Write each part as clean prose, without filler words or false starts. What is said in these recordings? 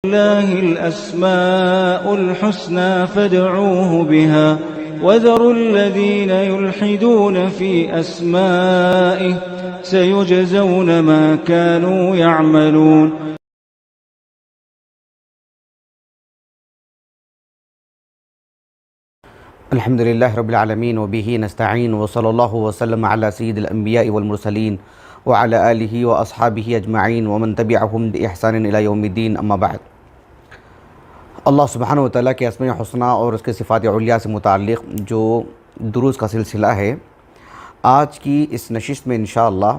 لله الأسماء الحسنى فادعوه بها وذروا الذين يلحدون في أسمائه سيجزون ما كانوا يعملون. الحمد لله رب العالمين وبه نستعين وصلى الله وسلم على سيد الأنبياء والمرسلين وعلى آله وأصحابه أجمعين ومن تبعهم بإحسان إلى يوم الدين أما بعد. اللہ سبحانہ وتعالیٰ کے اسماء حسنہ اور اس کے صفات علیہ سے متعلق جو دروس کا سلسلہ ہے، آج کی اس نشست میں انشاءاللہ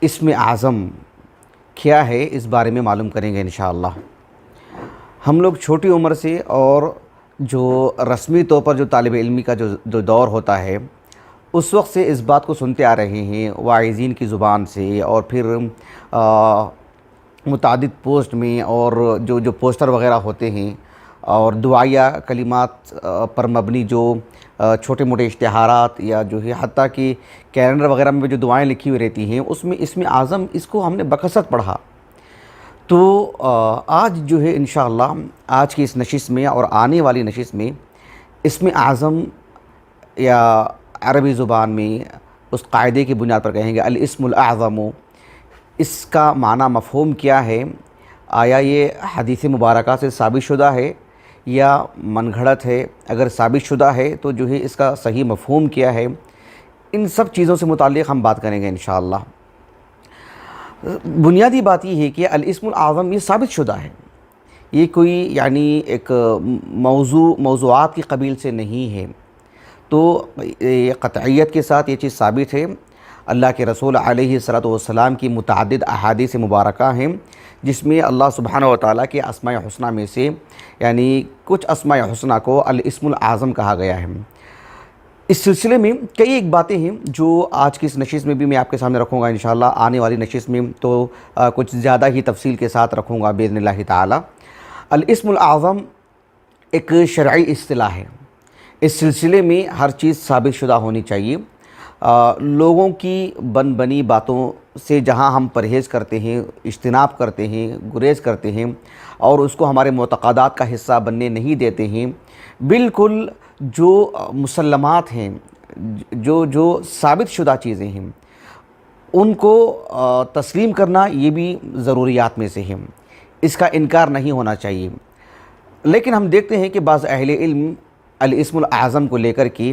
اسم اعظم کیا ہے اس بارے میں معلوم کریں گے انشاءاللہ. ہم لوگ چھوٹی عمر سے اور جو رسمی طور پر جو طالب علمی کا جو دور ہوتا ہے اس وقت سے اس بات کو سنتے آ رہے ہیں واعظین کی زبان سے، اور پھر متعدد پوسٹ میں اور جو پوسٹر وغیرہ ہوتے ہیں اور دعائیہ کلمات پر مبنی جو چھوٹے موٹے اشتہارات یا جو ہے حتیٰ کہ کیلنڈر وغیرہ میں جو دعائیں لکھی ہوئی رہتی ہیں اس میں اسم اعظم اس کو ہم نے بکثرت پڑھا. تو آج جو ہے انشاءاللہ آج کی اس نشست میں اور آنے والی نشست میں اسم اعظم یا عربی زبان میں اس قاعدے کی بنیاد پر کہیں گے الاسم الاعظم، اس کا معنی مفہوم کیا ہے، آیا یہ حدیث مبارکہ سے ثابت شدہ ہے یا من گھڑت ہے، اگر ثابت شدہ ہے تو جو ہے اس کا صحیح مفہوم کیا ہے، ان سب چیزوں سے متعلق ہم بات کریں گے انشاءاللہ. بنیادی بات یہ ہے کہ الاسم الاعظم یہ ثابت شدہ ہے، یہ کوئی یعنی ایک موضوعات کی قبیل سے نہیں ہے. تو قطعیت کے ساتھ یہ چیز ثابت ہے. اللہ کے رسول علیہ السلام کی متعدد احادیث مبارکہ ہیں جس میں اللہ سبحانہ وتعالیٰ کے اسماء حسنہ میں سے یعنی کچھ اسماء حسنہ کو الاسم الاعظم کہا گیا ہے. اس سلسلے میں کئی ایک باتیں ہیں جو آج کی اس نشست میں بھی میں آپ کے سامنے رکھوں گا انشاءاللہ. آنے والی نشست میں تو کچھ زیادہ ہی تفصیل کے ساتھ رکھوں گا باذن اللہ تعالی. الاسم الاعظم ایک شرعی اصطلاح ہے. اس سلسلے میں ہر چیز ثابت شدہ ہونی چاہیے. لوگوں کی بنی باتوں سے جہاں ہم پرہیز کرتے ہیں، اجتناب کرتے ہیں، گریز کرتے ہیں اور اس کو ہمارے معتقدات کا حصہ بننے نہیں دیتے ہیں، بالکل جو مسلمات ہیں، جو ثابت شدہ چیزیں ہیں ان کو تسلیم کرنا یہ بھی ضروریات میں سے ہے. اس کا انکار نہیں ہونا چاہیے. لیکن ہم دیکھتے ہیں کہ بعض اہل علم الاسم الاعظم کو لے کر کے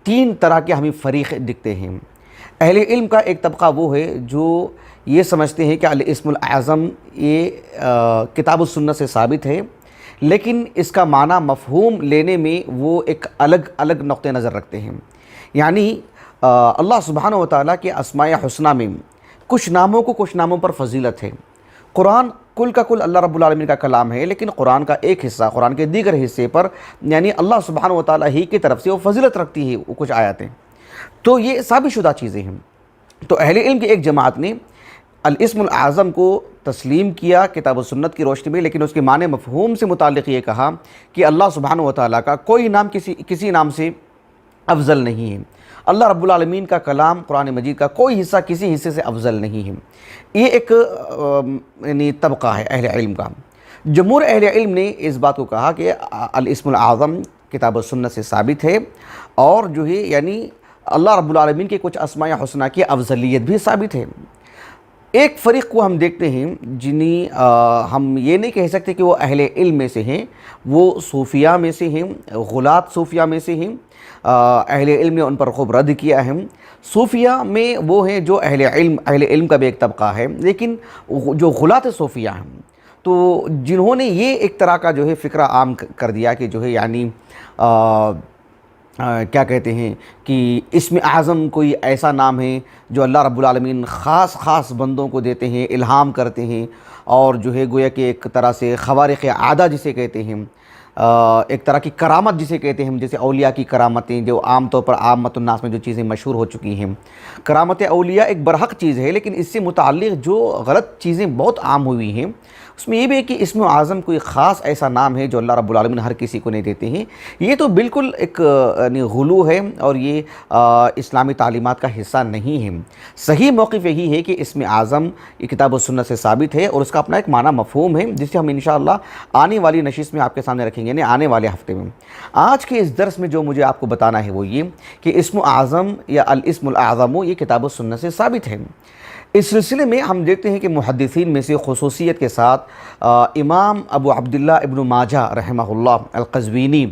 تین طرح کے ہمیں فریق دکھتے ہیں. اہل علم کا ایک طبقہ وہ ہے جو یہ سمجھتے ہیں کہ الاسم الاعظم یہ کتاب و سنت سے ثابت ہے، لیکن اس کا معنی مفہوم لینے میں وہ ایک الگ نقطہ نظر رکھتے ہیں. یعنی اللہ سبحانہ وتعالیٰ کے اسماء حسنہ میں کچھ ناموں پر فضیلت ہے. قرآن کل کا کل اللہ رب العالمین کا کلام ہے، لیکن قرآن کا ایک حصہ قرآن کے دیگر حصے پر یعنی اللہ سبحانہ وتعالیٰ ہی کی طرف سے وہ فضیلت رکھتی ہے وہ کچھ آیاتیں. تو یہ ثابت شدہ چیزیں ہیں. تو اہل علم کی ایک جماعت نے الاسم الاعظم کو تسلیم کیا کتاب و سنت کی روشنی میں، لیکن اس کے معنی مفہوم سے متعلق یہ کہا کہ اللہ سبحانہ وتعالیٰ کا کوئی نام کسی نام سے افضل نہیں ہے. اللہ رب العالمین کا کلام قرآن مجید کا کوئی حصہ کسی حصے سے افضل نہیں ہے. یہ ایک یعنی طبقہ ہے اہل علم کا. جمہور اہل علم نے اس بات کو کہا کہ الاسم الاعظم کتاب و سنت سے ثابت ہے، اور جو ہے یعنی اللہ رب العالمین کے کچھ اسماء حسنہ کی افضلیت بھی ثابت ہے. ایک فریق کو ہم دیکھتے ہیں جنہیں ہم یہ نہیں کہہ سکتے کہ وہ اہل علم میں سے ہیں، وہ صوفیہ میں سے ہیں، غلاۃ صوفیہ میں سے ہیں. اہل علم نے ان پر خوب رد کیا ہے. صوفیہ میں وہ ہیں جو اہل علم کا بھی ایک طبقہ ہے، لیکن جو غلاۃ صوفیہ ہیں تو جنہوں نے یہ ایک طرح کا جو ہے فکرہ عام کر دیا کہ جو ہے یعنی کیا کہتے ہیں کہ اسم اعظم کوئی ایسا نام ہے جو اللہ رب العالمین خاص بندوں کو دیتے ہیں، الہام کرتے ہیں، اور جو ہے گویا کہ ایک طرح سے خوارق عادہ جسے کہتے ہیں ایک طرح کی کرامت جسے کہتے ہیں ہم، جیسے اولیاء کی کرامتیں جو عام طور پر عامت الناس میں جو چیزیں مشہور ہو چکی ہیں، کرامت اولیاء ایک برحق چیز ہے، لیکن اس سے متعلق جو غلط چیزیں بہت عام ہوئی ہیں اس میں یہ بھی ہے کہ اسم اعظم کوئی خاص ایسا نام ہے جو اللہ رب العالمین ہر کسی کو نہیں دیتے ہیں. یہ تو بالکل ایک یعنی غلو ہے اور یہ اسلامی تعلیمات کا حصہ نہیں ہے. صحیح موقف یہی ہے کہ اسم اعظم یہ کتاب و سنت سے ثابت ہے اور اس کا اپنا ایک معنی مفہوم ہے جسے ہم انشاءاللہ آنے والی نشست میں آپ کے سامنے رکھیں گے، یعنی آنے والے ہفتے میں. آج کے اس درس میں جو مجھے آپ کو بتانا ہے وہ یہ کہ اسم اعظم یا الاسم الاعظم یہ کتاب و سنت سے ثابت ہے. اس سلسلے میں ہم دیکھتے ہیں کہ محدثین میں سے خصوصیت کے ساتھ امام ابو عبداللہ ابن ماجہ رحمہ اللہ القزوینی،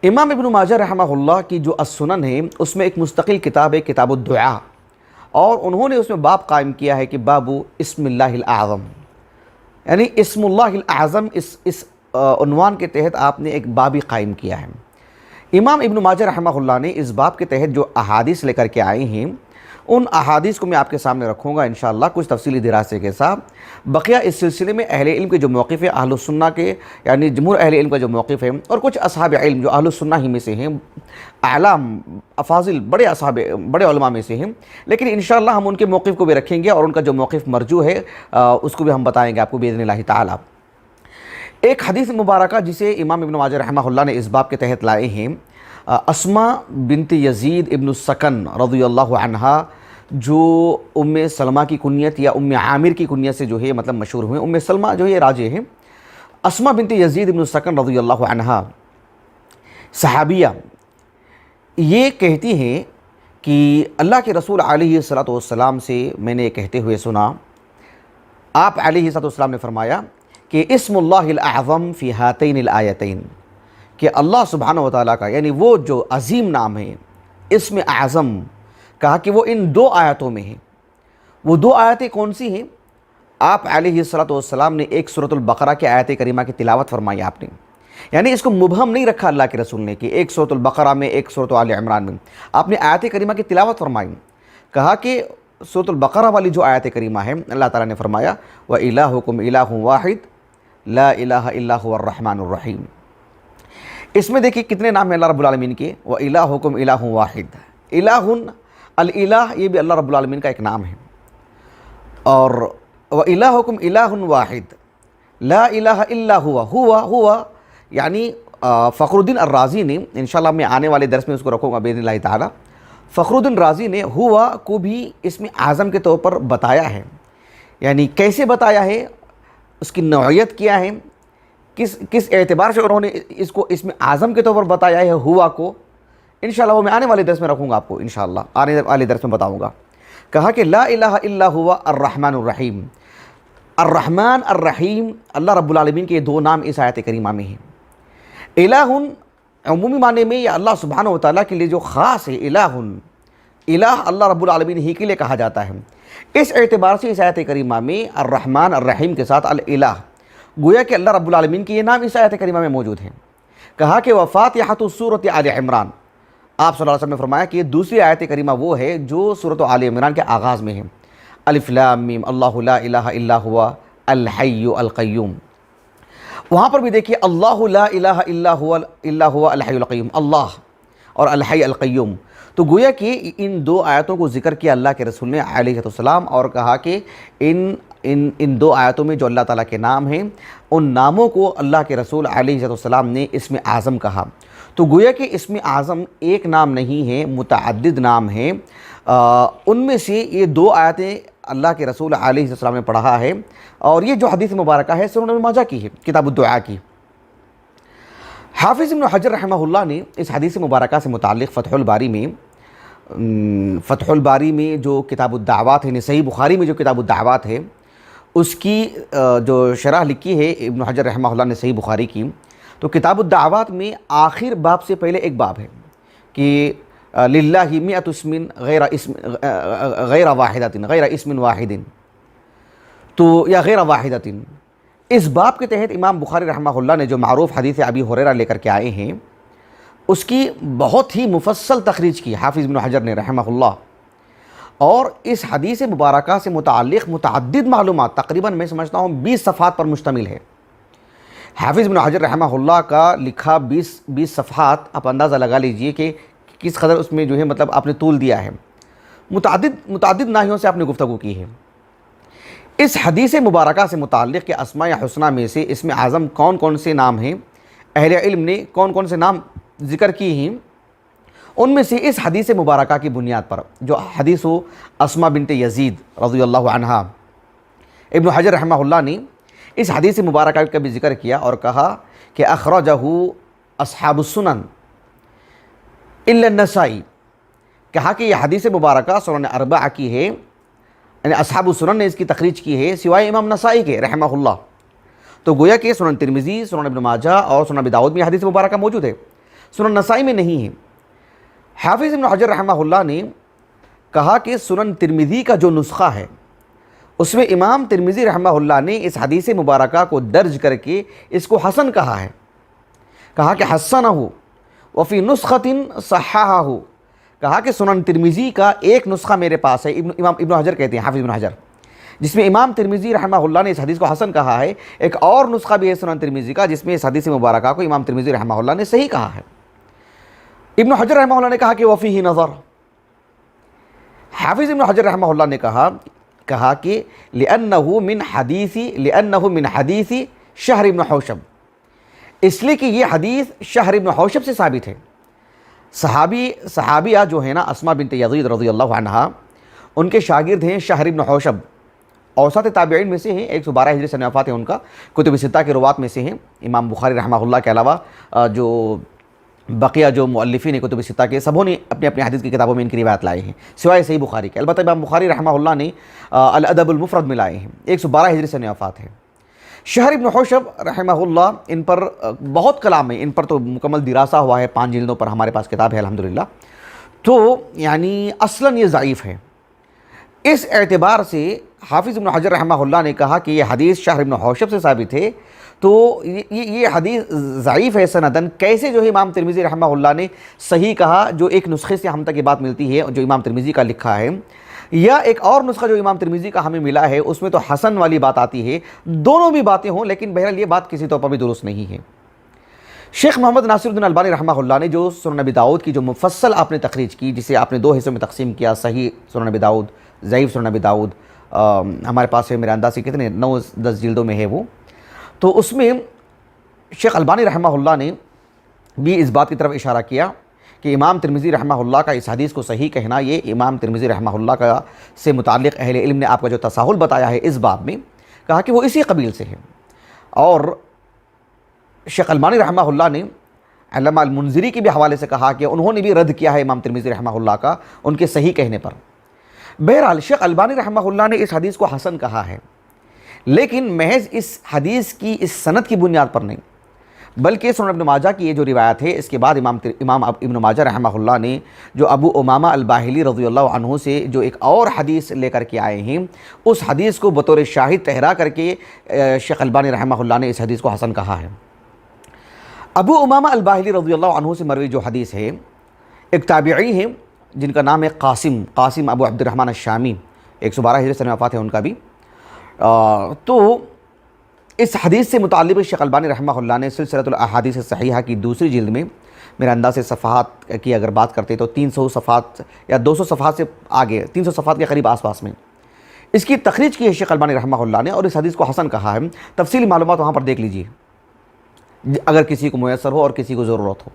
امام ابن ماجہ رحمہ اللہ کی جو السنن ہے اس میں ایک مستقل کتاب ہے کتاب الدعاء، اور انہوں نے اس میں باب قائم کیا ہے کہ باب اسم اللہ الاعظم، یعنی اسم اللہ الاعظم اس عنوان کے تحت آپ نے ایک بابی قائم کیا ہے. امام ابن ماجہ رحمہ اللہ نے اس باب کے تحت جو احادیث لے کر کے آئے ہیں ان احادیث کو میں آپ کے سامنے رکھوں گا انشاءاللہ کچھ تفصیلی دراسے کے ساتھ. بقیہ اس سلسلے میں اہل علم کے جو موقف ہے، اہل السنہ کے یعنی جمہور اہل علم کا جو موقف ہے، اور کچھ اصحاب علم جو اہل السنہ ہی میں سے ہیں، اعلام افاضل بڑے بڑے علماء میں سے ہیں، لیکن انشاءاللہ ہم ان کے موقف کو بھی رکھیں گے اور ان کا جو موقف مرجو ہے اس کو بھی ہم بتائیں گے آپ کو باذن اللہ تعالی. ایک حدیث مبارکہ جسے امام ابن ماجہ رحمہ اللہ نے اس باب کے تحت لائے ہیں، اسماء بنت یزید ابن السکن رضی اللہ عنہا جو ام سلمہ کی کنیت یا ام عامر کی کنیت سے جو ہے مطلب مشہور ہوئے. ام سلمہ جو ہے راجے ہیں، اسماء بنت یزید ابن السکن رضی اللہ عنہا صحابیہ، یہ کہتی ہیں کہ اللہ کے رسول علیہ الصلوۃ والسلام سے میں نے یہ کہتے ہوئے سنا، آپ علیہ الصلوۃ والسلام نے فرمایا کہ اسم اللہ الاعظم فی ہاتین الآیتین، کہ اللہ سبحانہ وتعالیٰ کا یعنی وہ جو عظیم نام ہے اسم اعظم، کہا کہ وہ ان دو آیتوں میں ہیں. وہ دو آیتیں کون سی ہیں؟ آپ علیہ الصلوۃ والسلام نے ایک سورۃ البقرہ کی آیت کریمہ کی تلاوت فرمائی آپ نے، یعنی اس کو مبہم نہیں رکھا اللہ کے رسول نے کہ ایک سورۃ البقرہ میں ایک سورۃ آل عمران میں، آپ نے آیت کریمہ کی تلاوت فرمائی. کہا کہ سورۃ البقرہ والی جو آیت کریمہ ہے اللہ تعالیٰ نے فرمایا وَإِلَٰهُكُمْ إِلَٰهٌ وَاحِدٌ لَا إِلَٰهَ إِلَّا هُوَ الرَّحْمَٰنُ الرَّحِيمُ. اس میں دیکھیے کتنے نام ہیں اللہ رب العالمین کے، وَإِلَٰهُكُمْ إِلَٰهٌ وَاحِدٌ. الہ، الالہ یہ بھی اللہ رب العالمین کا ایک نام ہے. اور وَإِلَٰهُكُمْ إِلَٰهٌ وَاحِدٌ لَا إِلَٰهَ إِلَّا هُوَ یعنی فخر الدین الرازی نے، انشاءاللہ میں آنے والے درس میں اس کو رکھوں گا باذن اللہ تعالی، فخر الدین رازی نے ہوا کو بھی اسم اعظم کے طور پر بتایا ہے. یعنی کیسے بتایا ہے، اس کی نوعیت کیا ہے، کس اعتبار سے انہوں نے اس کو اسم اعظم کے طور پر بتایا ہے ہوا کو، انشاءاللہ وہ میں آنے والے درس میں رکھوں گا آپ کو، انشاءاللہ آنے والے درس میں بتاؤں گا. کہا کہ لا الہ الا ہوا الرحمن الرحیم. الرحمن الرحیم اللہ رب العالمین کے دو نام اس آیت کریمہ میں ہیں. الہ عمومی معنی میں یا اللہ سبحانہ وتعالیٰ کے لیے جو خاص ہے، الہ اللہ رب العالمین ہی کے لیے کہا جاتا ہے. اس اعتبار سے اس آیت کریمہ میں الرحمن الرحیم کے ساتھ الالہ، گویا کہ اللہ رب العالمین کے یہ نام اس آیت کریمہ میں موجود ہیں. کہا کہ وفاتحۃ سورۃ آل عمران، آپ صلی اللہ علیہ وسلم نے فرمایا کہ دوسری آیت کریمہ وہ ہے جو سورۃ آل عمران کے آغاز میں ہے، الف لام میم اللہ لا الہ الا ہوا الحی القیوم. وہاں پر بھی دیکھیے اللہ لا الہ الا ہوا الحی القیوم، اللہ اور الحی القیوم. تو گویا کہ ان دو آیتوں کو ذکر کیا اللہ کے رسول نے علیہ السلام، اور کہا کہ ان دو آیتوں میں جو اللہ تعالیٰ کے نام ہیں ان ناموں کو اللہ کے رسول علیہ السلام نے اسم اعظم کہا. تو گویا کہ اسم اعظم ایک نام نہیں ہے، متعدد نام ہیں. ان میں سے یہ دو آیتیں اللہ کے رسول علیہ السلام نے پڑھا ہے، اور یہ جو حدیث مبارکہ ہے سنن ابن ماجہ کی ہے، کتاب الدعاء کی. حافظ ابن حجر رحمہ اللہ نے اس حدیث مبارکہ سے متعلق فتح الباری میں جو کتاب الدعوات ہے، صحیح بخاری میں جو کتاب الدعوات ہے اس کی جو شرح لکھی ہے ابن حجر رحمہ اللہ نے صحیح بخاری کی. تو کتاب الدعوات میں آخر باب سے پہلے ایک باب ہے کہ للہ مئۃ اسم غیر واحدۃ غیر اسم واحد، تو یا غیر واحدۃ. اس باب کے تحت امام بخاری رحمہ اللہ نے جو معروف حدیث ابی ہریرہ لے کر کے آئے ہیں اس کی بہت ہی مفصل تخریج کی حافظ ابن حجر نے رحمہ اللہ، اور اس حدیث مبارکہ سے متعلق متعدد معلومات، تقریباً میں سمجھتا ہوں 20 صفحات پر مشتمل ہے. حافظ ابن حجر رحمہ اللہ کا لکھا 20 صفحات، آپ اندازہ لگا لیجئے کہ کس قدر اس میں جو ہے مطلب آپ نے طول دیا ہے، متعدد ناحیوں سے آپ نے گفتگو کی ہے۔ اس حدیث مبارکہ سے متعلق کہ اسماء حسنہ میں سے اسم اعظم کون کون سے نام ہیں، اہل علم نے کون کون سے نام ذکر کیے ہیں، ان میں سے اس حدیث مبارکہ کی بنیاد پر جو حدیث اسماء بنت یزید رضی اللہ عنہا، ابن حجر رحمہ اللہ نے اس حدیث مبارکہ کا بھی ذکر کیا اور کہا کہ اخرجہ اصحاب السنن الا النسائی، کہا کہ یہ حدیث مبارکہ سنن اربعہ کی ہے، یعنی اصحاب السنن نے اس کی تخریج کی ہے سوائے امام نسائی کے رحمہ اللہ۔ تو گویا کہ سنن ترمذی، سنن ابن ماجہ اور سنن ابی داؤد میں حدیث مبارکہ موجود ہے، سنن نسائی میں نہیں ہے۔ حافظ ابن حجر رحمہ اللہ نے کہا کہ سنن ترمذی کا جو نسخہ ہے اس میں امام ترمذی رحمہ اللہ نے اس حدیث مبارکہ کو درج کر کے اس کو حسن کہا ہے، کہا کہ حسنہ وفی نسخۃ صححہ، کہا کہ سنن ترمذی کا ایک نسخہ میرے پاس ہے، امام ابن حجر کہتے ہیں حافظ ابن حجر، جس میں امام ترمذی رحمہ اللہ نے اس حدیث کو حسن کہا ہے، ایک اور نسخہ بھی ہے سنن ترمذی کا جس میں اس حدیث مبارکہ کو امام ترمذی رحمہ اللہ نے صحیح کہا ہے۔ ابن حجر رحمہ اللہ نے کہا کہ وفیہ نظر، حافظ ابن حجر رحمہ اللہ نے کہا کہ لأنه من حدیث شہر ابن حوشب، اس لیے کہ یہ حدیث شہر ابن حوشب سے ثابت ہے۔ صحابیہ جو ہے نا اسماء بنت یزید رضی اللہ عنہا، ان کے شاگرد ہیں شہر ابن حوشب، اوسط تابعین میں سے ہیں، 112 ہجری سے وفات ہے ان کا، کتب ستہ کے روات میں سے ہیں، امام بخاری رحمہ اللہ کے علاوہ جو بقیہ جو مؤلفین ہیں کتب ستہ کے سبوں نے اپنی اپنی حدیث کی کتابوں میں ان کی روایت لائے ہیں سوائے صحیح بخاری کے۔ البتہ امام بخاری رحمہ اللہ نے الادب المفرد میں لائے ہیں، 112 ہجری سے وفات ہے۔ شہر ابن حوشب رحمہ اللہ، ان پر بہت کلام ہے، ان پر تو مکمل دراسہ ہوا ہے، 5 جلدوں پر ہمارے پاس کتاب ہے الحمدللہ۔ تو یعنی اصلاً یہ ضعیف ہے، اس اعتبار سے حافظ ابن حجر رحمہ اللہ نے کہا کہ یہ حدیث شہر ابن حوشب سے ثابت ہے، تو یہ حدیث ضعیف ہے سندن، کیسے جو ہے امام ترمذی رحمہ اللہ نے صحیح کہا، جو ایک نسخے سے ہم تک یہ بات ملتی ہے جو امام ترمذی کا لکھا ہے، یا ایک اور نسخہ جو امام ترمذی کا ہمیں ملا ہے اس میں تو حسن والی بات آتی ہے، دونوں بھی باتیں ہوں لیکن بہرحال یہ بات کسی طور پر بھی درست نہیں ہے۔ شیخ محمد ناصر الدین البانی رحمہ اللہ نے جو سنن ابی داؤد کی جو مفصل آپ نے تخریج کی، جسے آپ نے 2 حصوں میں تقسیم کیا، صحیح سنن ابی داؤد، ضعیف سنن ابی داؤد، ہمارے پاس ہے میرے انداز سے کتنے 9-10 جلدوں میں ہے وہ، تو اس میں شیخ البانی رحمہ اللہ نے بھی اس بات کی طرف اشارہ کیا کہ امام ترمذی رحمہ اللہ کا اس حدیث کو صحیح کہنا، یہ امام ترمذی رحمہ اللہ کا سے متعلق اہل علم نے آپ کا جو تساہل بتایا ہے اس باب میں، کہا کہ وہ اسی قبیل سے ہے۔ اور شیخ البانی رحمہ اللہ نے علامہ المنذری کے بھی حوالے سے کہا کہ انہوں نے بھی رد کیا ہے امام ترمذی رحمہ اللہ کا ان کے صحیح کہنے پر۔ بہرحال شیخ البانی رحمہ اللہ نے اس حدیث کو حسن کہا ہے، لیکن محض اس حدیث کی اس سند کی بنیاد پر نہیں، بلکہ سنن ابن ماجہ کی یہ جو روایت ہے اس کے بعد امام ابن ماجہ رحمہ اللہ نے جو ابو امامہ الباہلی رضی اللہ عنہ سے جو ایک اور حدیث لے کر کے آئے ہیں، اس حدیث کو بطور شاہد ٹھہرا کر کے شیخ البانی رحمہ اللہ نے اس حدیث کو حسن کہا ہے۔ ابو امامہ الباہلی رضی اللہ عنہ سے مروی جو حدیث ہے، ایک تابعی ہیں جن کا نام ہے قاسم ابو عبد الرحمن الشامی، 112 ہجری سے وفات ہے ان کا بھی۔ تو اس حدیث سے متعلق شیخ البانی رحمہ اللہ نے سلسلۃ الاحادیث الصحیحہ کی 2 جلد میں، میرے انداز سے صفحات کی اگر بات کرتے تو 300 صفحات یا 200 صفحات سے آگے، 300 صفحات کے قریب آس پاس میں اس کی تخریج کی ہے شیخ البانی رحمہ اللہ نے، اور اس حدیث کو حسن کہا ہے۔ تفصیلی معلومات وہاں پر دیکھ لیجیے اگر کسی کو میسر ہو اور کسی کو ضرورت ہو۔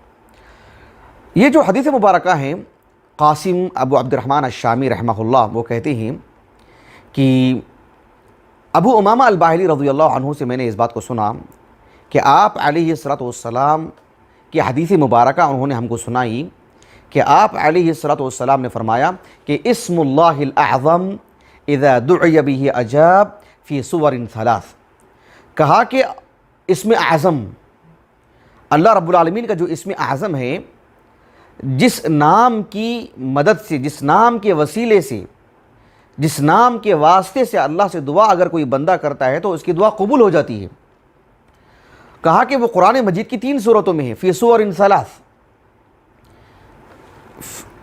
یہ جو حدیث مبارکہ ہیں، قاسم ابو عبد الرحمن الشامی رحمہ اللہ وہ کہتے ہیں کہ ابو امامہ الباہلی رضی اللہ عنہ سے میں نے اس بات کو سنا کہ آپ علیہ الصلوۃ والسلام کی حدیث مبارکہ انہوں نے ہم کو سنائی کہ آپ علیہ الصلوۃ والسلام نے فرمایا کہ اسم اللہ الاعظم اذا دعی بہ اجاب فی صور 3، کہا کہ اسم اعظم، اللہ رب العالمین کا جو اسم اعظم ہے، جس نام کی مدد سے، جس نام کے وسیلے سے، جس نام کے واسطے سے اللہ سے دعا اگر کوئی بندہ کرتا ہے تو اس کی دعا قبول ہو جاتی ہے۔ کہا کہ وہ قرآن مجید کی 3 صورتوں میں ہے، فی صور 3،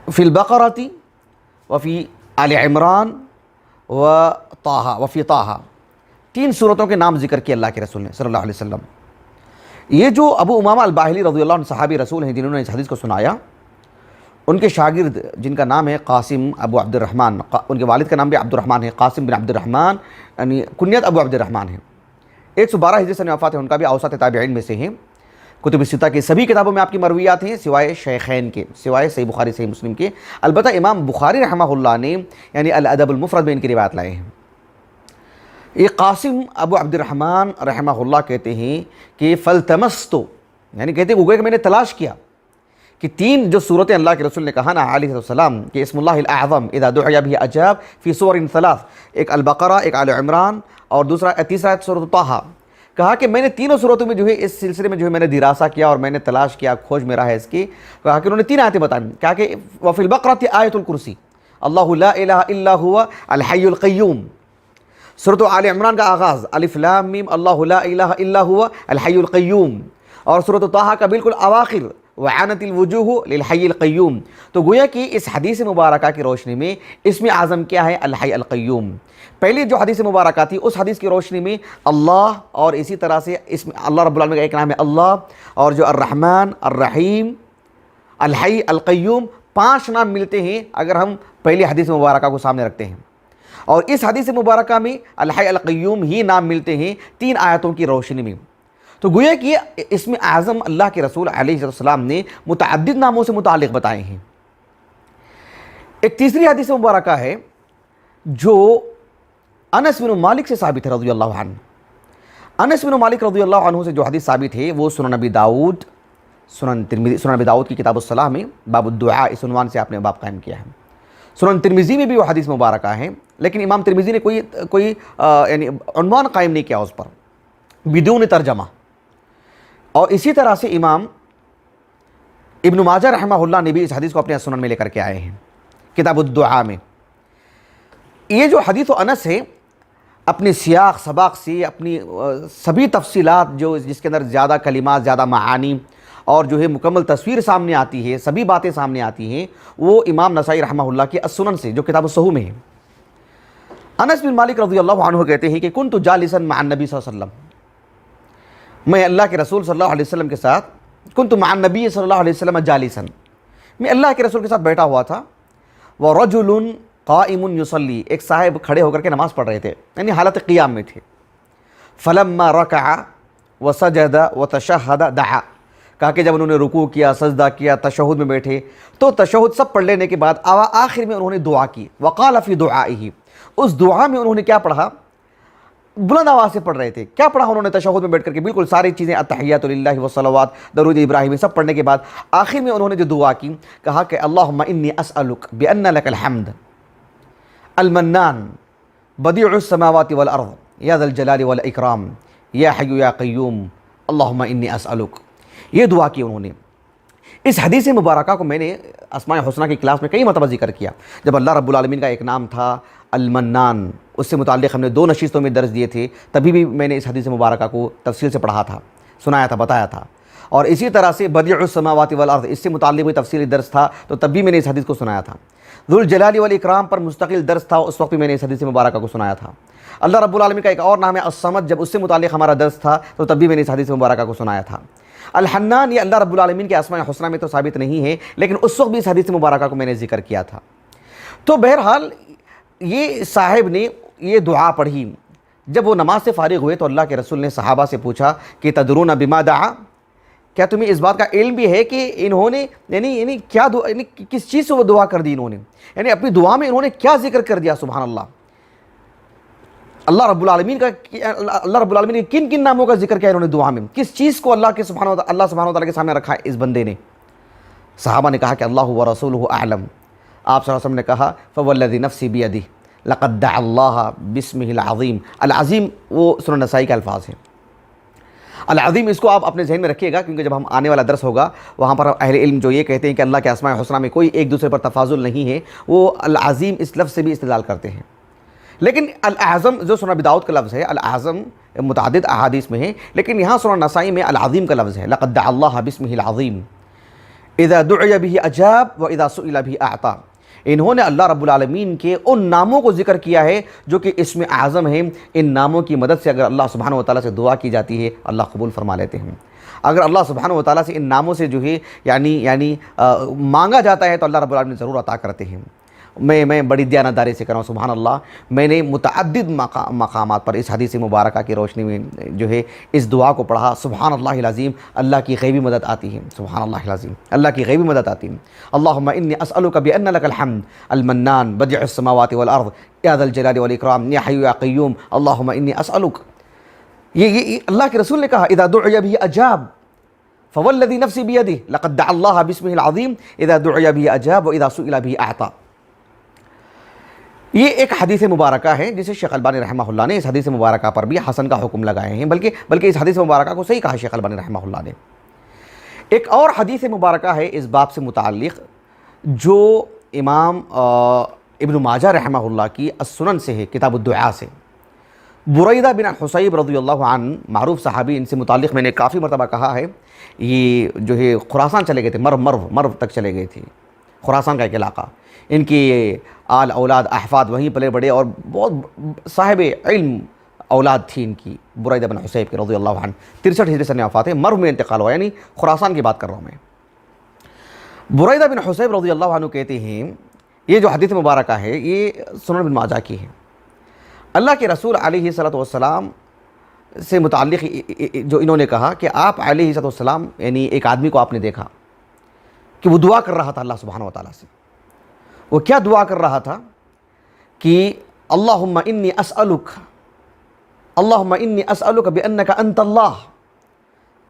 فی البقرۃ وفی آل عمران وفی طٰہٰ، 3 صورتوں کے نام ذکر کیے اللہ کے رسول نے صلی اللہ علیہ وسلم۔ یہ جو ابو امامہ الباہلی رضی اللہ عنہ صحابی رسول ہیں جنہوں نے اس حدیث کو سنایا، ان کے شاگرد جن کا نام ہے قاسم ابو عبد الرحمن، ان کے والد کا نام بھی عبد الرحمن ہے، قاسم بن عبد الرحمن، یعنی کنیت ابو عبد الرحمن ہے، 112 ہجری سن وفات ہے ان کا، بھی اوسط تابعین میں سے ہیں۔ کتب ستہ کی سبھی کتابوں میں آپ کی مرویات ہیں سوائے شیخین کے، سوائے صحیح بخاری صحیح مسلم کے۔ البتہ امام بخاری رحمہ اللہ نے یعنی الادب المفرد میں ان کی روایت لائے ہیں۔ یہ قاسم ابو عبد الرحمن رحمہ اللہ کہتے ہیں کہ فلتمستو، یعنی کہتے ہیں کہ میں نے تلاش کیا کہ تین جو صورتیں اللہ کے رسول نے کہا نا علیہ السلام کہ اسم اللہ الاعظم اذا دعی به اجاب فی سور ثلاث، ایک البقرہ، ایک آل عمران اور تیسرا سورۃ طٰہٰ، کہا کہ میں نے تینوں صورتوں میں جو ہے اس سلسلے میں جو ہے میں نے دراسہ کیا اور میں نے تلاش کیا، کھوج میں رہا ہے اس کی۔ کہا کہ انہوں نے 3 آیتیں بتائیں، کہا کہ وفی البقرۃ آیۃ الکرسی، اللہ لا الہ الا هو الحی القیوم۔ سورۃ آل عمران کا آغاز الف لام میم اللہ لا الہ الا هو الحی القیوم، اور سورۃ طٰہٰ کا بالکل اواخر وعنت الوجوہ للحی القیوم۔ تو گویا کہ اس حدیث مبارکہ کی روشنی میں اسم اعظم کیا ہے؟ الحی القیوم۔ پہلی جو حدیث مبارکہ تھی اس حدیث کی روشنی میں اللہ، اور اسی طرح سے اسم اللہ رب العالمین کا ایک نام ہے اللہ، اور جو الرحمن، الرحیم، الحی، القیوم، 5 نام ملتے ہیں اگر ہم پہلی حدیث مبارکہ کو سامنے رکھتے ہیں، اور اس حدیث مبارکہ میں الحی القیوم ہی نام ملتے ہیں 3 آیتوں کی روشنی میں۔ تو گویا کہ اسم اعظم اللہ کے رسول علیہ السلام نے متعدد ناموں سے متعلق بتائے ہیں۔ ایک تیسری حدیث مبارکہ ہے جو انس بن مالک سے ثابت ہے رضی اللہ عنہ۔ انس بن مالک رضی اللہ عنہ سے جو حدیث ثابت ہے وہ سنن ابی داؤد، سنن ابی داؤد کی کتاب الصلاح میں باب الدعاء اس عنوان سے آپ نے باب قائم کیا ہے۔ سنن ترمذی میں بھی وہ حدیث مبارکہ ہے، لیکن امام ترمذی نے کوئی یعنی عنوان قائم نہیں کیا اس پر، بدون ترجمہ۔ اور اسی طرح سے امام ابن ماجہ رحمہ اللہ نے بھی اس حدیث کو اپنے سنن میں لے کر کے آئے ہیں کتاب الدعاء میں۔ یہ جو حدیث و انس ہے اپنی سیاق سباق سے، اپنی سبھی تفصیلات جو جس کے اندر زیادہ کلمات، زیادہ معانی اور جو ہے مکمل تصویر سامنے آتی ہے، سبھی باتیں سامنے آتی ہیں، وہ امام نسائی رحمہ اللہ کی السنن سے جو کتاب الصحوح میں ہے۔ انس بن مالک رضی اللہ عنہ کہتے ہیں کہ کنت جالسا مع النبی صلی اللہ علیہ وسلم، میں اللہ کے رسول صلی اللہ علیہ وسلم کے ساتھ، کنت مع النبی صلی اللہ علیہ وسلم جالسا، میں اللہ کے رسول کے ساتھ بیٹھا ہوا تھا، ورجل قائم یصلی، ایک صاحب کھڑے ہو کر کے نماز پڑھ رہے تھے، یعنی حالت قیام میں تھے۔ فلما رکع وسجد وتشہد دعا، کہا کہ جب انہوں نے رکوع کیا، سجدہ کیا، تشہد میں بیٹھے تو تشہد سب پڑھ لینے کے بعد آخر میں انہوں نے دعا کی، وقال فی دعائہ، اس دعا میں انہوں نے کیا پڑھا؟ بلند آواز سے پڑھ رہے تھے۔ کیا پڑھا انہوں نے تشہد میں بیٹھ کر کے؟ بالکل ساری چیزیں، التحیات للہ والصلوات، درود ابراہیمی، سب پڑھنے کے بعد آخر میں انہوں نے جو دعا کی، کہا کہ اللہم انی اسألک بأن لک الحمد المنان بدیع السماوات والارض یا ذا الجلال والاکرام یا حی یا قیوم اللہم انی اسألک۔ یہ دعا کی انہوں نے۔ اس حدیث مبارکہ کو میں نے اسماء الحسنہ کی کلاس میں کئی مرتبہ ذکر کیا، جب اللہ رب العالمین کا ایک نام تھا المنان، اس سے متعلق ہم نے 2 نشستوں میں درس دیے تھے، تبھی بھی میں نے اس حدیث مبارکہ کو تفصیل سے پڑھا تھا، سنایا تھا، بتایا تھا۔ اور اسی طرح سے بدیع السماوات والارض، اس سے متعلق بھی تفصیلی درس تھا، تو تب بھی میں نے اس حدیث کو سنایا تھا۔ ذو الجلال والاکرام پر مستقل درس تھا، اس وقت بھی میں نے اس حدیث مبارکہ کو سنایا تھا۔ اللہ رب العالمین کا ایک اور نام ہے الصمد، جب اس سے متعلق ہمارا درس تھا تو تب بھی میں نے اس حدیث مبارکہ کو سنایا تھا۔ الحنان، یہ اللہ رب العالمین کے اسماء الحسنہ میں تو ثابت نہیں ہے، لیکن اس وقت بھی اس حدیث مبارکہ کو میں نے ذکر کیا تھا۔ تو بہرحال یہ صاحب نے یہ دعا پڑھی۔ جب وہ نماز سے فارغ ہوئے تو اللہ کے رسول نے صحابہ سے پوچھا کہ تدرون بما دعا، کیا تمہیں اس بات کا علم بھی ہے کہ انہوں نے یعنی کیا دعا، یعنی کس چیز سے وہ دعا کر دی انہوں نے، یعنی اپنی دعا میں انہوں نے کیا ذکر کر دیا؟ سبحان اللہ، اللہ رب العالمین کے کن کن ناموں کا ذکر کیا انہوں نے دعا میں، کس چیز کو اللہ سبحانہ وتعالی کے سامنے رکھا ہے اس بندے نے؟ صحابہ نے کہا کہ اللہ ورسولہ اعلم۔ آپ صلی اللہ علیہ وسلم نے کہا فوالذی نفسی بیدہ لقد دعا اللہ باسمہ العظیم۔ العظیم وہ سنن نسائی کے الفاظ ہیں۔ العظیم اس کو آپ اپنے ذہن میں رکھیے گا، کیونکہ جب ہم آنے والا درس ہوگا وہاں پر اہل علم جو یہ کہتے ہیں کہ اللہ کے اسماء الحسنہ میں کوئی ایک دوسرے پر تفاضل نہیں ہے، وہ العظیم اس لفظ سے بھی استدلال کرتے ہیں۔ لیکن الاعظم جو سنن ابی داؤد کا لفظ ہے، الاعظم متعدد احادیث میں ہے، لیکن یہاں سنن نسائی میں العظیم کا لفظ ہے، لقد دعا اللہ باسمہ العظیم اذا دعی به اجاب واذا سئل به اعطى۔ انہوں نے اللہ رب العالمین کے ان ناموں کو ذکر کیا ہے جو کہ اسم اعظم ہیں. ان ناموں کی مدد سے اگر اللہ سبحانہ و تعالیٰ سے دعا کی جاتی ہے اللہ قبول فرما لیتے ہیں. اگر اللہ سبحانہ و تعالیٰ سے ان ناموں سے جو ہے یعنی مانگا جاتا ہے تو اللہ رب العالمین ضرور عطا کرتے ہیں. میں بڑی دیانتداری سے کر رہا ہوں سبحان اللہ. میں نے متعدد مقامات پر اس حدیث مبارکہ کی روشنی میں جو ہے اس دعا کو پڑھا. سبحان اللہ العظیم, اللہ کی غیبی مدد آتی ہے. سبحان اللہ العظیم, اللہ کی غیبی مدد آتی ہے. اللہم انی اسألک بأن لک الحمد المنان بدیع السماوات والارض یا ذا الجلال والاکرام یا حی یا قیوم اللہم انی اسألک. یہ اللہ کے رسول نے کہا اذا دعی به اجاب فوالذی نفسی بیدہ لقد دعا اللہ باسمہ العظیم اذا دعی به اجاب واذا سئل به اعطا. یہ ایک حدیث مبارکہ ہے جسے شیخ البانی رحمہ اللہ نے اس حدیث مبارکہ پر بھی حسن کا حکم لگائے ہیں, بلکہ اس حدیث مبارکہ کو صحیح کہا شیخ البانی رحمہ اللہ نے. ایک اور حدیث مبارکہ ہے اس باب سے متعلق جو امام ابن ماجہ رحمہ اللہ کی السنن سے ہے, کتاب الدعاء سے. بریدہ بن حصیب رضی اللہ عنہ معروف صحابی, ان سے متعلق میں نے کافی مرتبہ کہا ہے, یہ جو ہے خراسان چلے گئے تھے, مرو تک چلے گئے تھے, خراسان کا ایک علاقہ. ان کی آل اولاد احفاد وہیں پلے بڑے اور بہت صاحب علم اولاد تھی ان کی, بریدہ بن حصیب کی رضی اللہ عنہ. 63 ہجری سن وفات ہے, مرو میں انتقال ہوا, یعنی خراسان کی بات کر رہا ہوں میں. بریدہ بن حصیب رضی اللہ عنہ کہتے ہیں یہ جو حدیث مبارکہ ہے یہ سنن ابن ماجہ کی ہے. اللہ کے رسول علیہ الصلوۃ والسلام سے متعلق جو انہوں نے کہا کہ آپ علیہ الصلوۃ والسلام یعنی ایک آدمی کو آپ نے دیکھا کہ وہ دعا کر رہا تھا اللہ سبحانہ و تعالیٰ سے. وہ کیا دعا کر رہا تھا کہ اللہم انی اسألک بأنک انت اللہ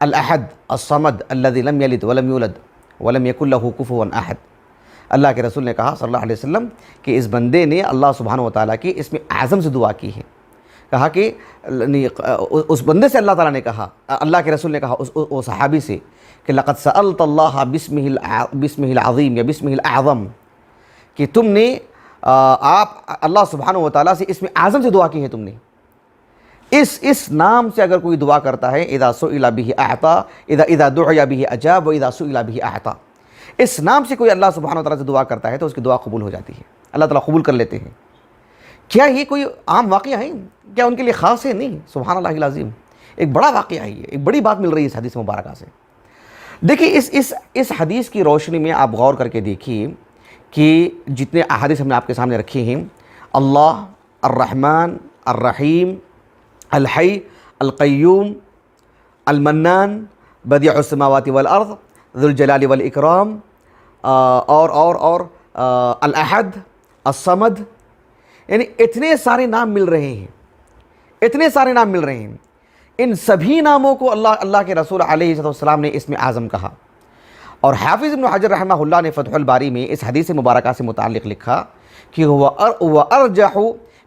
الاحد الصمد الذی لم یلد ولم یولد ولم یکن لہ کفوا احد. اللہ کے رسول نے کہا صلی اللہ علیہ وسلم کہ اس بندے نے اللہ سبحانہ و تعالیٰ کی اسم اعظم سے دعا کی ہے. کہا کہ اس بندے سے اللہ تعالیٰ نے کہا, اللہ کے رسول نے کہا اس صحابی سے کہ لقد سألت اللہ باسمہ العظیم یا باسمہ الاعظم, کہ تم نے آپ اللہ سبحانہ و تعالیٰ سے اسم اعظم سے دعا کی ہے. تم نے اس نام سے اگر کوئی دعا کرتا ہے اذا سئل به اعطا اذا دعی به اجاب واذا سئل به اعطا, اس نام سے کوئی اللہ سبحانہ و تعالیٰ سے دعا کرتا ہے تو اس کی دعا قبول ہو جاتی ہے, اللہ تعالیٰ قبول کر لیتے ہیں. کیا یہ کوئی عام واقعہ ہے؟ کیا ان کے لیے خاص ہے؟ نہیں. سبحان اللہ العظیم, ایک بڑا واقعہ ہے, یہ ایک بڑی بات مل رہی ہے اس حدیث مبارکہ سے. دیکھیے اس حدیث کی روشنی میں آپ غور کر کے دیکھیے کہ جتنے احادیث ہم نے آپ کے سامنے رکھے ہیں, اللہ الرحمن الرحیم الحی القیوم المنان بدیع السماوات والارض ذو الجلال والاکرام اور الاحد الصمد, یعنی اتنے سارے نام مل رہے ہیں, اتنے سارے نام مل رہے ہیں. ان سبھی ناموں کو اللہ کے رسول علیہ السلام نے اسم اعظم کہا. اور حافظ ابن حجر رحمہ اللہ نے فتح الباری میں اس حدیث مبارکہ سے متعلق لکھا کہ هو ارجح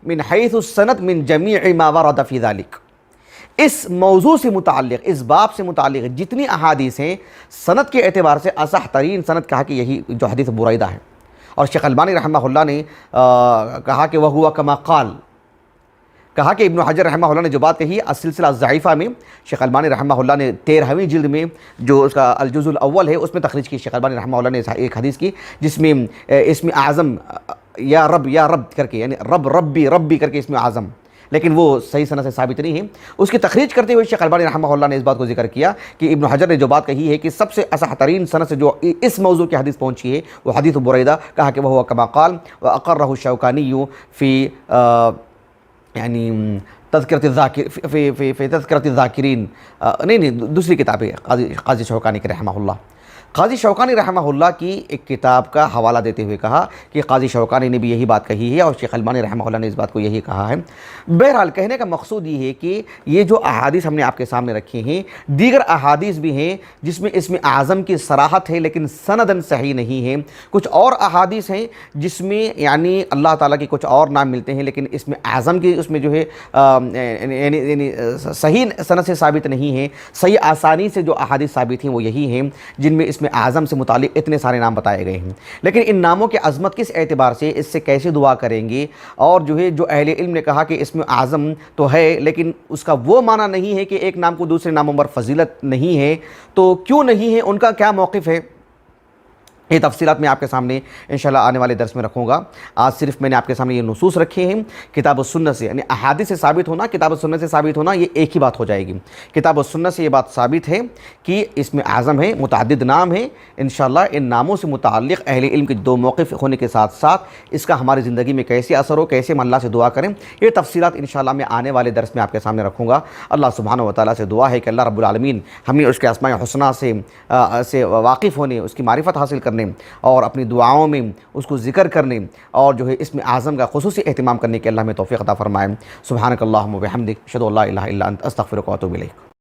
من حیث السند من جمیع ما ورد فی ذلک. اس موضوع سے متعلق, اس باب سے متعلق جتنی احادیث ہیں سند کے اعتبار سے اصح ترین سند کہا کہ یہی جو حدیث بریدہ ہے. اور شیخ البانی رحمہ اللہ نے کہا کہ وہو کما قال, کہا کہ ابن حجر رحمہ اللہ نے جو بات کہی السلسلہ الضعیفہ میں, شیخ البانی رحمہ اللہ نے 13ویں جلد میں جو اس کا الجزء الاول ہے اس میں تخریج کی. شیخ البانی رحمہ اللہ نے ایک حدیث کی جس میں اسم اعظم یا رب کر کے, یعنی ربی کر کے اسم اعظم, لیکن وہ صحیح سند سے ثابت نہیں ہے. اس کی تخریج کرتے ہوئے شیخ البانی رحمہ اللہ نے اس بات کو ذکر کیا کہ ابن حجر نے جو بات کہی ہے کہ سب سے اصح ترین سند سے جو اس موضوع کی حدیث پہنچی ہے وہ حدیث بریدہ. کہا کہ وہ کما قال واقرہ الشوکانی فی یعنی تذکرۃ الذاکرین, نہیں دوسری کتاب ہے قاضی شوکانی کے رحمہ اللہ. قاضی شوکانی رحمہ اللہ کی ایک کتاب کا حوالہ دیتے ہوئے کہا کہ قاضی شوکانی نے بھی یہی بات کہی ہے اور شیخ البانی رحمہ اللہ نے اس بات کو یہی کہا ہے. بہرحال کہنے کا مقصود یہ ہے کہ یہ جو احادیث ہم نے آپ کے سامنے رکھی ہیں, دیگر احادیث بھی ہیں جس میں اسم اعظم کی صراحت ہے لیکن سندن صحیح نہیں ہے. کچھ اور احادیث ہیں جس میں یعنی اللہ تعالیٰ کے کچھ اور نام ملتے ہیں لیکن اسم اعظم کی اس میں جو ہے یعنی صحیح سند سے ثابت نہیں ہے. صحیح آسانی سے جو احادیث ثابت ہیں وہ یہی ہیں جن میں اسم اعظم سے متعلق اتنے سارے نام بتائے گئے ہیں. لیکن ان ناموں کی عظمت کس اعتبار سے, اس سے کیسے دعا کریں گے, اور جو ہے جو اہل علم نے کہا کہ اسم اعظم تو ہے لیکن اس کا وہ معنی نہیں ہے کہ ایک نام کو دوسرے ناموں پر فضیلت نہیں ہے, تو کیوں نہیں ہے, ان کا کیا موقف ہے, یہ تفصیلات میں آپ کے سامنے انشاءاللہ آنے والے درس میں رکھوں گا. آج صرف میں نے آپ کے سامنے یہ نصوص رکھے ہیں کتاب و سنت سے، یعنی احادیث سے ثابت ہونا، کتاب و سنت سے ثابت ہونا، یہ ایک ہی بات ہو جائے گی. کتاب و سنت سے یہ بات ثابت ہے کہ اسم اعظم ہے، متعدد نام ہیں. انشاءاللہ ان ناموں سے متعلق اہل علم کے دو موقف ہونے کے ساتھ ساتھ اس کا ہماری زندگی میں کیسے اثر ہو، کیسے ہم اللہ سے دعا کریں، یہ تفصیلات انشاءاللہ میں آنے والے درس میں آپ کے سامنے رکھوں گا. اللہ سبحانہ و تعالیٰ سے دعا ہے کہ اللہ رب العالمین ہمیں اس کے اسماء حسنہ سے واقف ہونے، اس کی معرفت حاصل کرنے اور اپنی دعاؤں میں اس کو ذکر کرنے اور جو ہے اسم اعظم کا خصوصی اہتمام کرنے کے اللہ میں توفیق عطا فرمائے. سبحانک اللہم و بحمدک، اشہد ان لا الہ الا انت، استغفرک و اتوب الیک.